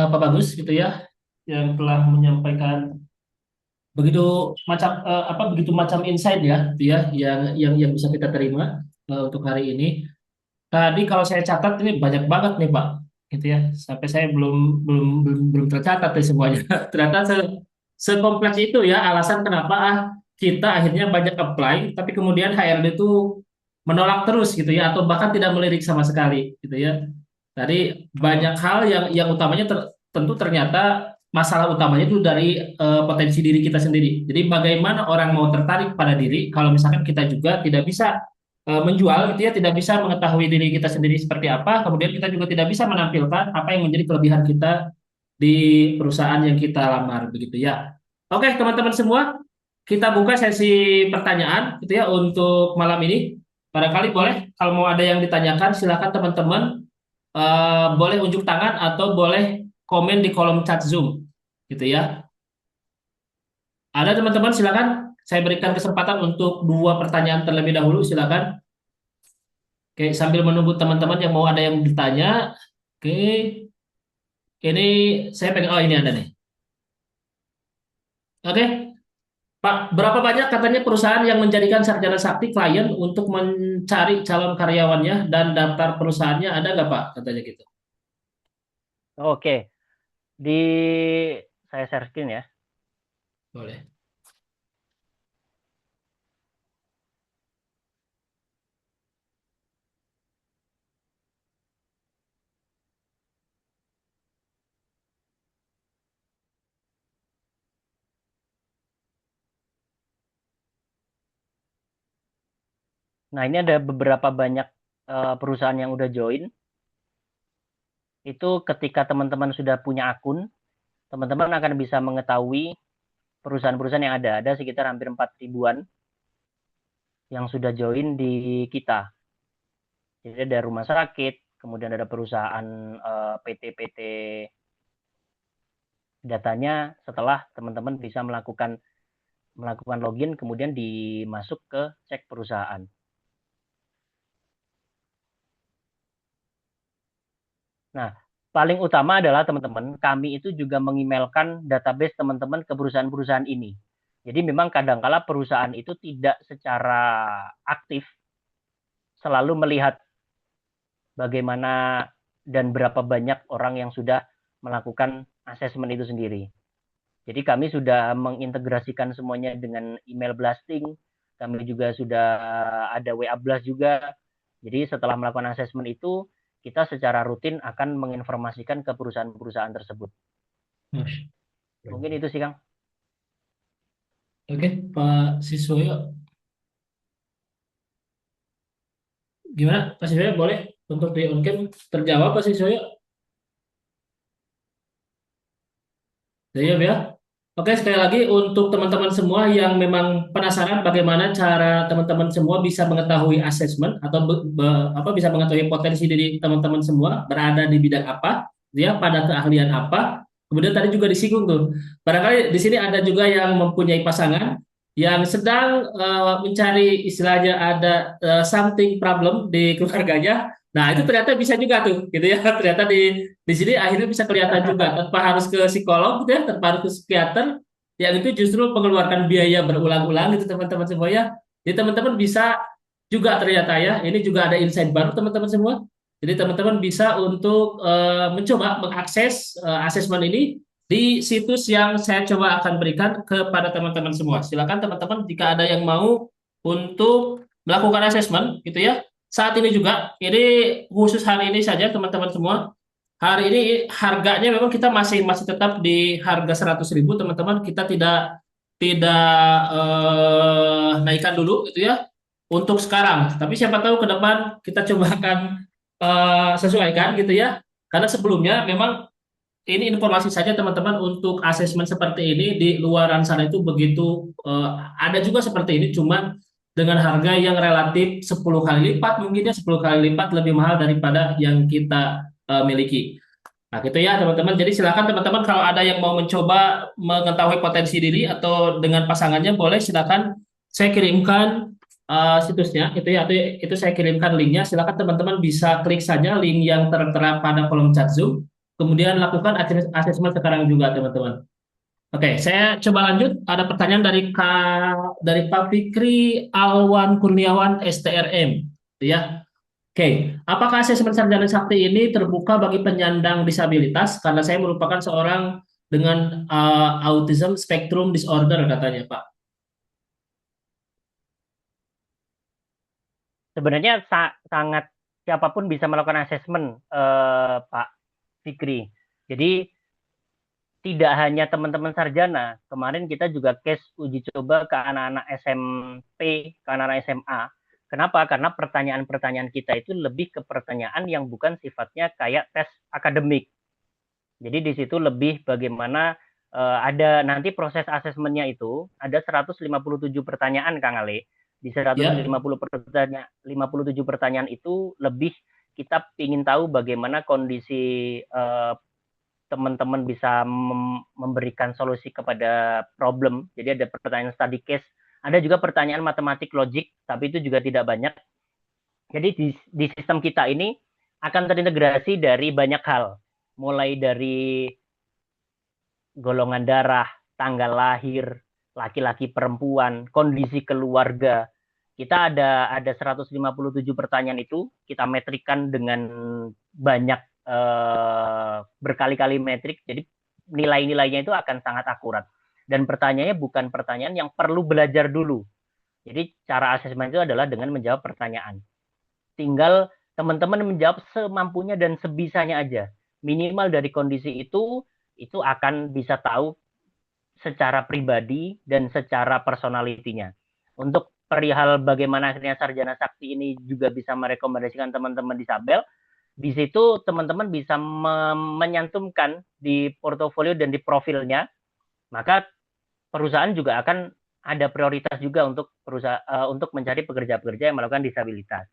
Pak Bagus gitu ya yang telah menyampaikan begitu macam insight ya gitu ya yang bisa kita terima untuk hari ini. Tadi kalau saya catat ini banyak banget nih Pak gitu ya. Sampai saya belum tercatat nih semuanya. Ternyata sekompleks itu ya alasan kenapa kita akhirnya banyak apply tapi kemudian HRD itu menolak terus gitu ya atau bahkan tidak melirik sama sekali gitu ya. Tadi banyak hal yang utamanya tentu ternyata masalah utamanya itu dari potensi diri kita sendiri. Jadi bagaimana orang mau tertarik pada diri kalau misalkan kita juga tidak bisa menjual gitu ya, tidak bisa mengetahui diri kita sendiri seperti apa, kemudian kita juga tidak bisa menampilkan apa yang menjadi kelebihan kita di perusahaan yang kita lamar begitu ya. Oke, teman-teman semua, kita buka sesi pertanyaan gitu ya untuk malam ini. Barangkali boleh kalau mau ada yang ditanyakan silakan teman-teman boleh unjuk tangan atau boleh komen di kolom chat Zoom gitu ya. Ada teman-teman silakan saya berikan kesempatan untuk dua pertanyaan terlebih dahulu silakan. Oke, sambil menunggu teman-teman yang mau ada yang bertanya. Oke, ini saya pengen oh ini ada nih. Oke, Pak, berapa banyak katanya perusahaan yang menjadikan sarjana sakti klien untuk mencari calon karyawannya dan daftar perusahaannya ada nggak Pak? Katanya gitu. Oke, di saya share screen ya. Boleh. Nah, ini ada beberapa banyak perusahaan yang udah join. Itu ketika teman-teman sudah punya akun, teman-teman akan bisa mengetahui perusahaan-perusahaan yang ada. Ada sekitar hampir 4 ribuan yang sudah join di kita. Jadi ada rumah sakit, kemudian ada perusahaan PT-PT, datanya setelah teman-teman bisa melakukan login, kemudian dimasuk ke cek perusahaan. Nah, paling utama adalah teman-teman, kami itu juga mengemailkan database teman-teman ke perusahaan-perusahaan ini. Jadi memang kadangkala perusahaan itu tidak secara aktif selalu melihat bagaimana dan berapa banyak orang yang sudah melakukan asesmen itu sendiri. Jadi kami sudah mengintegrasikan semuanya dengan email blasting, kami juga sudah ada WA blast juga. Jadi setelah melakukan asesmen itu, kita secara rutin akan menginformasikan ke perusahaan-perusahaan tersebut. Mungkin itu sih, Kang. Oke, Pak Siswoyo, gimana? Pak Siswoyo boleh untuk di on cam terjawab Pak Siswoyo? Iya ya. Oke, sekali lagi untuk teman-teman semua yang memang penasaran bagaimana cara teman-teman semua bisa mengetahui asesmen atau bisa mengetahui potensi diri teman-teman semua berada di bidang apa, ya pada keahlian apa. Kemudian tadi juga disinggung tuh, barangkali di sini ada juga yang mempunyai pasangan yang sedang mencari istilahnya ada something problem di keluarganya. Nah, itu ternyata bisa juga tuh, gitu ya. Ternyata di sini akhirnya bisa kelihatan juga tanpa harus ke psikolog gitu ya, tanpa harus ke psikiater, yang itu justru mengeluarkan biaya berulang-ulang gitu teman-teman semua ya. Jadi teman-teman bisa juga ternyata ya, ini juga ada insight baru teman-teman semua. Jadi teman-teman bisa untuk mencoba mengakses asesmen ini di situs yang saya coba akan berikan kepada teman-teman semua. Silakan teman-teman jika ada yang mau untuk melakukan asesmen gitu ya. Saat ini juga, ini khusus hari ini saja teman-teman semua. Hari ini harganya memang kita masih masih tetap di harga 100.000 teman-teman. Kita tidak tidak naikkan dulu gitu ya untuk sekarang. Tapi siapa tahu ke depan kita coba akan sesuaikan gitu ya. Karena sebelumnya memang ini informasi saja teman-teman untuk asesmen seperti ini di luaran sana itu begitu ada juga seperti ini cuman dengan harga yang relatif 10 kali lipat mungkin ya 10 kali lipat lebih mahal daripada yang kita miliki. Nah, gitu ya teman-teman. Jadi silakan teman-teman kalau ada yang mau mencoba mengetahui potensi diri atau dengan pasangannya boleh silakan saya kirimkan situsnya itu ya itu saya kirimkan linknya. Silakan teman-teman bisa klik saja link yang tertera pada kolom chat Zoom. Kemudian lakukan asesmen sekarang juga teman-teman. Oke, saya coba lanjut. Ada pertanyaan dari Pak Fikri Alwan Kurniawan STRM, ya. Oke, apakah asesmen sarjana sakti ini terbuka bagi penyandang disabilitas? Karena saya merupakan seorang dengan autism spectrum disorder katanya, Pak. Sebenarnya sangat siapapun bisa melakukan asesmen, Pak Fikri. Jadi tidak hanya teman-teman sarjana, kemarin kita juga case uji coba ke anak-anak SMP, ke anak-anak SMA. Kenapa? Karena pertanyaan-pertanyaan kita itu lebih ke pertanyaan yang bukan sifatnya kayak tes akademik. Jadi di situ lebih bagaimana ada nanti proses asesmennya itu ada 157 pertanyaan Kang Ale. Di Ya, 157 pertanyaan itu lebih kita ingin tahu bagaimana kondisi teman-teman bisa memberikan solusi kepada problem. Jadi ada pertanyaan study case, ada juga pertanyaan matematik logik, tapi itu juga tidak banyak. Jadi di sistem kita ini akan terintegrasi dari banyak hal, mulai dari golongan darah, tanggal lahir, laki-laki perempuan, kondisi keluarga. Kita ada 157 pertanyaan itu, kita metrikan dengan banyak berkali-kali metrik, jadi nilai-nilainya itu akan sangat akurat. Dan pertanyaannya bukan pertanyaan yang perlu belajar dulu. Jadi cara asesmen itu adalah dengan menjawab pertanyaan. Tinggal teman-teman menjawab semampunya dan sebisanya aja. Minimal dari kondisi itu akan bisa tahu secara pribadi dan secara personalitinya. Untuk perihal bagaimana akhirnya sarjana sakti ini juga bisa merekomendasikan teman-teman disabel, di situ teman-teman bisa menyantumkan di portofolio dan di profilnya, maka perusahaan juga akan ada prioritas juga untuk untuk mencari pekerja-pekerja yang melakukan disabilitas.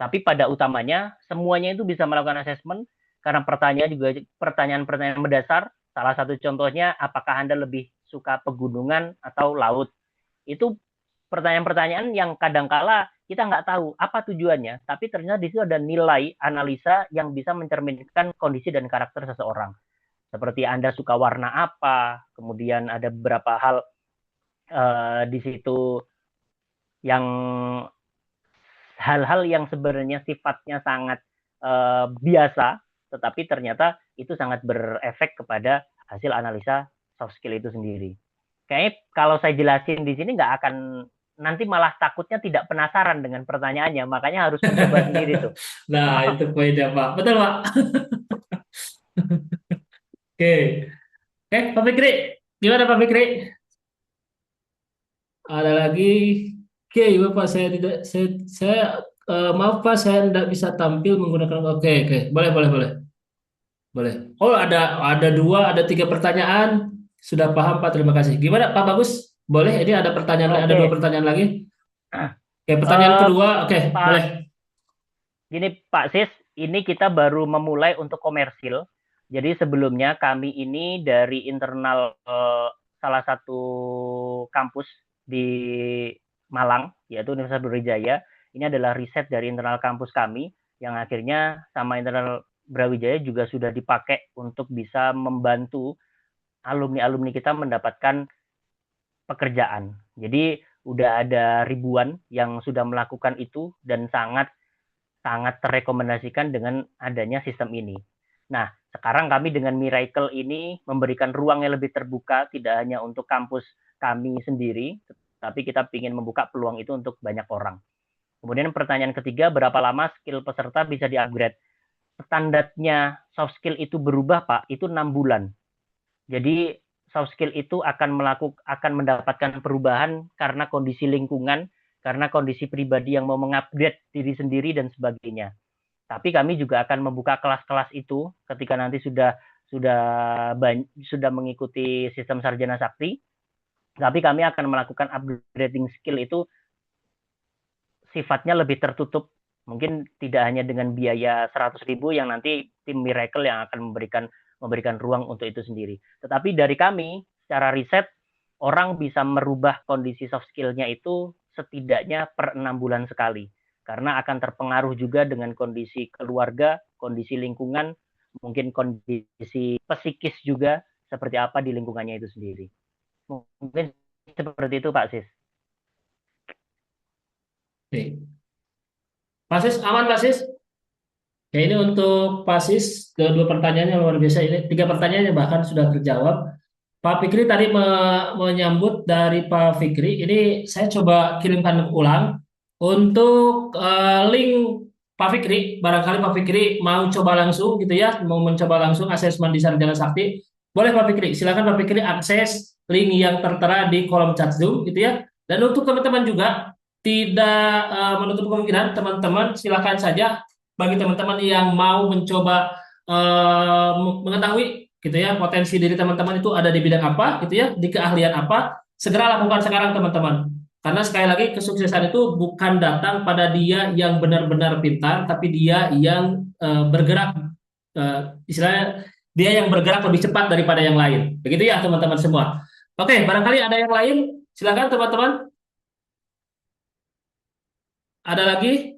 Tapi pada utamanya semuanya itu bisa melakukan asesmen karena pertanyaan juga pertanyaan-pertanyaan mendasar. Salah satu contohnya, apakah Anda lebih suka pegunungan atau laut? Itu pertanyaan-pertanyaan yang kadangkala kita nggak tahu apa tujuannya, tapi ternyata di situ ada nilai analisa yang bisa mencerminkan kondisi dan karakter seseorang. Seperti Anda suka warna apa, kemudian ada beberapa hal di situ yang hal-hal yang sebenarnya sifatnya sangat biasa, tetapi ternyata itu sangat berefek kepada hasil analisa soft skill itu sendiri. Kayaknya kalau saya jelasin di sini nggak akan nanti malah takutnya tidak penasaran dengan pertanyaannya, makanya harus mencoba sendiri tuh. Nah, itu poinnya, Pak. Betul, Pak. Oke. Pak Fikri. Gimana, Pak Fikri? Ada lagi? Oke, Bapak, saya tidak, saya maaf, Pak, saya tidak bisa tampil menggunakan, oke, oke. Boleh, boleh, boleh. Boleh. Oh, ada dua, ada tiga pertanyaan. Sudah paham, Pak. Terima kasih. Gimana, Pak Bagus? Boleh? Ini ada pertanyaan, ada dua Oke, pertanyaan lagi. Oke, pertanyaan kedua. Oke, boleh. Pak, gini Pak Sis, ini kita baru memulai untuk komersil. Jadi sebelumnya kami ini dari internal salah satu kampus di Malang, yaitu Universitas Brawijaya. Ini adalah riset dari internal kampus kami yang akhirnya sama internal Brawijaya juga sudah dipakai untuk bisa membantu alumni-alumni kita mendapatkan pekerjaan. Jadi udah ada ribuan yang sudah melakukan itu dan sangat sangat terrekomendasikan dengan adanya sistem ini. Nah, sekarang kami dengan Miracle ini memberikan ruang yang lebih terbuka, tidak hanya untuk kampus kami sendiri, tapi kita ingin membuka peluang itu untuk banyak orang. Kemudian pertanyaan ketiga, berapa lama skill peserta bisa di-upgrade? Standarnya soft skill itu berubah, Pak, itu 6 bulan. Jadi soft skill itu akan mendapatkan perubahan karena kondisi lingkungan, karena kondisi pribadi yang mau mengupgrade diri sendiri dan sebagainya. Tapi kami juga akan membuka kelas-kelas itu ketika nanti sudah mengikuti sistem sarjana sakti. Tapi kami akan melakukan upgrading skill itu sifatnya lebih tertutup. Mungkin tidak hanya dengan biaya 100.000 yang nanti tim Miracle yang akan memberikan ruang untuk itu sendiri. Tetapi dari kami, secara riset, orang bisa merubah kondisi soft skill-nya itu setidaknya per 6 bulan sekali. Karena akan terpengaruh juga dengan kondisi keluarga, kondisi lingkungan, mungkin kondisi psikis juga, seperti apa di lingkungannya itu sendiri. Mungkin seperti itu Pak Sis. Oke. Pak Sis, aman, Pak Sis? Ya, ini untuk Pak Sis, kedua pertanyaannya luar biasa. Ini tiga pertanyaannya bahkan sudah terjawab. Pak Fikri tadi menyambut dari Pak Fikri. Ini saya coba kirimkan ulang untuk link Pak Fikri. Barangkali Pak Fikri mau coba langsung gitu ya, mau mencoba langsung asesmen di Sarjana Sakti. Boleh Pak Fikri, silakan Pak Fikri akses link yang tertera di kolom chat Zoom gitu ya. Dan untuk teman-teman juga tidak menutup kemungkinan teman-teman silakan saja bagi teman-teman yang mau mencoba mengetahui gitu ya potensi diri teman-teman itu ada di bidang apa gitu ya di keahlian apa segera lakukan sekarang teman-teman karena sekali lagi kesuksesan itu bukan datang pada dia yang benar-benar pintar tapi dia yang bergerak istilahnya dia yang bergerak lebih cepat daripada yang lain begitu ya teman-teman semua. Oke, barangkali ada yang lain, silakan teman-teman, ada lagi.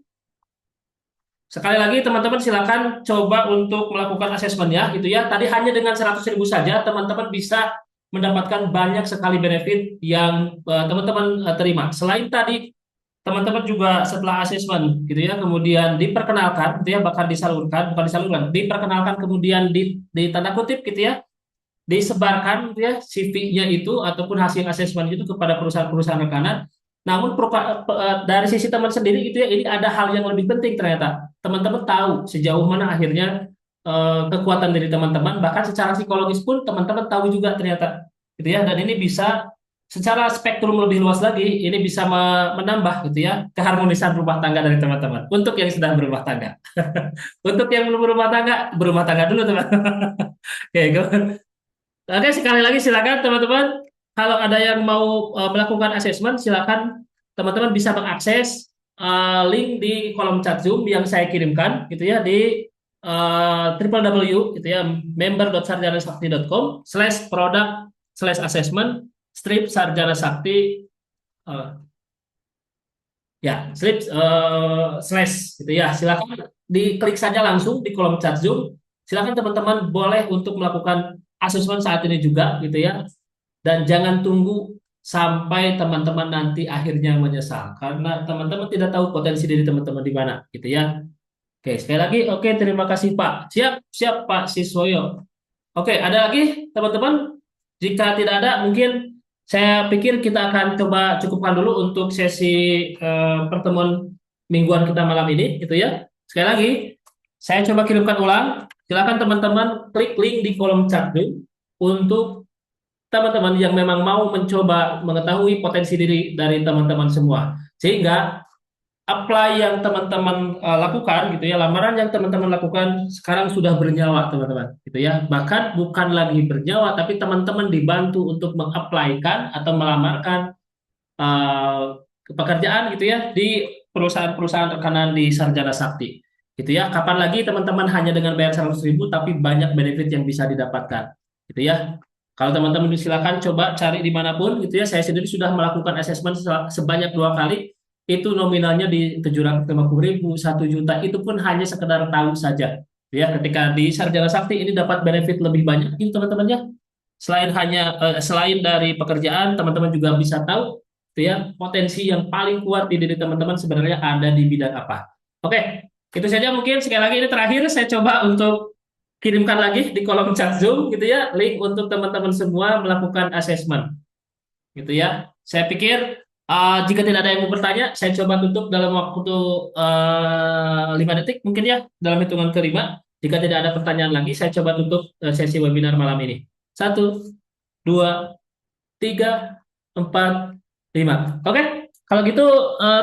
Sekali lagi teman-teman silakan coba untuk melakukan asesmen ya gitu ya. Tadi hanya dengan 100.000 saja teman-teman bisa mendapatkan banyak sekali benefit yang teman-teman terima. Selain tadi teman-teman juga setelah asesmen gitu ya, kemudian diperkenalkan gitu ya, bahkan disalurkan, bukan disalurkan, diperkenalkan kemudian di tanda kutip gitu ya, disebarkan gitu ya CV-nya itu ataupun hasil asesmen itu kepada perusahaan-perusahaan rekanan. Namun dari sisi teman sendiri gitu ya, ini ada hal yang lebih penting ternyata. Teman-teman tahu sejauh mana akhirnya kekuatan dari teman-teman, bahkan secara psikologis pun teman-teman tahu juga ternyata, gitu ya. Dan ini bisa secara spektrum lebih luas lagi, ini bisa menambah gitu ya keharmonisan rumah tangga dari teman-teman. Untuk yang sedang berumah tangga, untuk yang belum berumah tangga dulu teman. Oke, oke, sekali lagi silakan teman-teman. Kalau ada yang mau melakukan asesmen, silakan teman-teman bisa mengakses link di kolom chat Zoom yang saya kirimkan, gitu ya, di www gitu ya member.sarjanasakti.com/product/assessment strip sarjana sakti ya strip slash gitu ya. Silakan diklik saja langsung di kolom chat Zoom. Silakan teman-teman boleh untuk melakukan asesmen saat ini juga gitu ya. Dan jangan tunggu sampai teman-teman nanti akhirnya menyesal karena teman-teman tidak tahu potensi diri teman-teman di mana gitu ya. Oke, sekali lagi oke, terima kasih Pak. Siap, siap Pak Siswoyo. Oke, ada lagi teman-teman? Jika tidak ada mungkin saya pikir kita akan coba cukupkan dulu untuk sesi pertemuan mingguan kita malam ini, gitu ya. Sekali lagi, saya coba kirimkan ulang. Silakan teman-teman klik link di kolom chat Zoom untuk teman-teman yang memang mau mencoba mengetahui potensi diri dari teman-teman semua. Sehingga apply yang teman-teman lakukan gitu ya, lamaran yang teman-teman lakukan sekarang sudah bernyawa teman-teman gitu ya. Bahkan bukan lagi bernyawa tapi teman-teman dibantu untuk mengapplykan atau melamarkan eh, pekerjaan gitu ya di perusahaan-perusahaan rekanan di Sarjana Sakti gitu ya. Kapan lagi teman-teman hanya dengan bayar 100.000 tapi banyak benefit yang bisa didapatkan gitu ya. Kalau teman-teman silakan coba cari dimanapun gitu ya. Saya sendiri sudah melakukan assessment sebanyak 2 kali. Itu nominalnya di 750.000, 1 juta. Itu pun hanya sekedar tahu saja. Ya, ketika di Sarjana Sakti ini dapat benefit lebih banyak, gitu teman-teman ya. Selain dari pekerjaan, teman-teman juga bisa tahu, gitu ya, potensi yang paling kuat di diri teman-teman sebenarnya ada di bidang apa. Oke, itu saja mungkin. Sekali lagi ini terakhir saya coba untuk kirimkan lagi di kolom chat Zoom gitu ya, link untuk teman-teman semua melakukan assessment gitu ya. Saya pikir jika tidak ada yang mau bertanya, saya coba tutup dalam waktu 5 detik mungkin ya, dalam hitungan kelima. Jika tidak ada pertanyaan lagi, saya coba tutup sesi webinar malam ini. 1, 2, 3, 4, 5. Oke, kalau gitu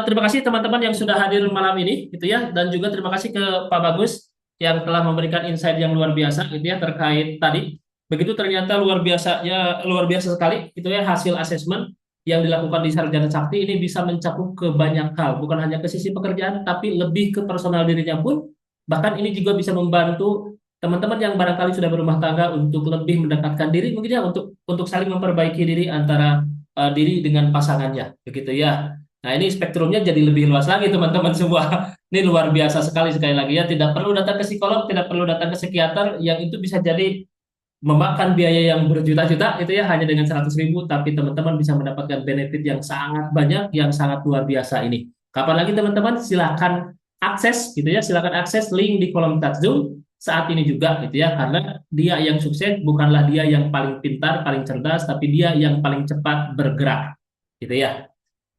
terima kasih teman-teman yang sudah hadir malam ini gitu ya, dan juga terima kasih ke Pak Bagus yang telah memberikan insight yang luar biasa gitu ya terkait tadi. Begitu ternyata luar biasa ya, luar biasa sekali itu ya hasil asesmen yang dilakukan di Sarjana Sakti ini bisa mencakup ke banyak hal, bukan hanya ke sisi pekerjaan tapi lebih ke personal dirinya pun. Bahkan ini juga bisa membantu teman-teman yang barangkali sudah berumah tangga untuk lebih mendekatkan diri mungkin ya, untuk saling memperbaiki diri antara diri dengan pasangannya begitu ya. Nah, ini spektrumnya jadi lebih luas lagi teman-teman semua. Ini luar biasa sekali lagi ya. Tidak perlu datang ke psikolog, tidak perlu datang ke psikiater, yang itu bisa jadi memakan biaya yang berjuta-juta itu ya, hanya dengan 100.000 tapi teman-teman bisa mendapatkan benefit yang sangat banyak, yang sangat luar biasa ini. Kapan lagi teman-teman silakan akses gitu ya, silakan akses link di kolom chat Zoom saat ini juga gitu ya, karena dia yang sukses bukanlah dia yang paling pintar, paling cerdas, tapi dia yang paling cepat bergerak gitu ya.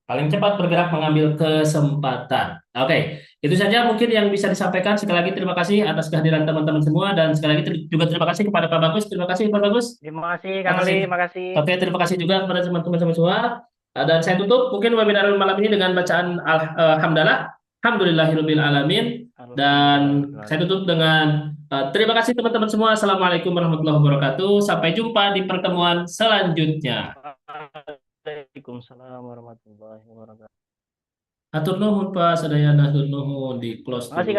Paling cepat bergerak mengambil kesempatan. Oke, itu saja mungkin yang bisa disampaikan. Sekali lagi terima kasih atas kehadiran teman-teman semua, dan sekali lagi juga terima kasih kepada Pak Bagus. Terima kasih Pak Bagus Terima kasih Kang atas Ali, ini. makasih. Oke, terima kasih juga kepada teman-teman semua. Dan saya tutup mungkin webinar malam ini dengan bacaan Alhamdulillah, Alhamdulillahirabbil alamin, dan saya tutup dengan terima kasih teman-teman semua. Assalamualaikum warahmatullahi wabarakatuh. Sampai jumpa di pertemuan selanjutnya. Waalaikumsalam warahmatullahi wabarakatuh. Atur nuhun Pak Sadayana, atur nuhun di close Makasih dulu. Kang.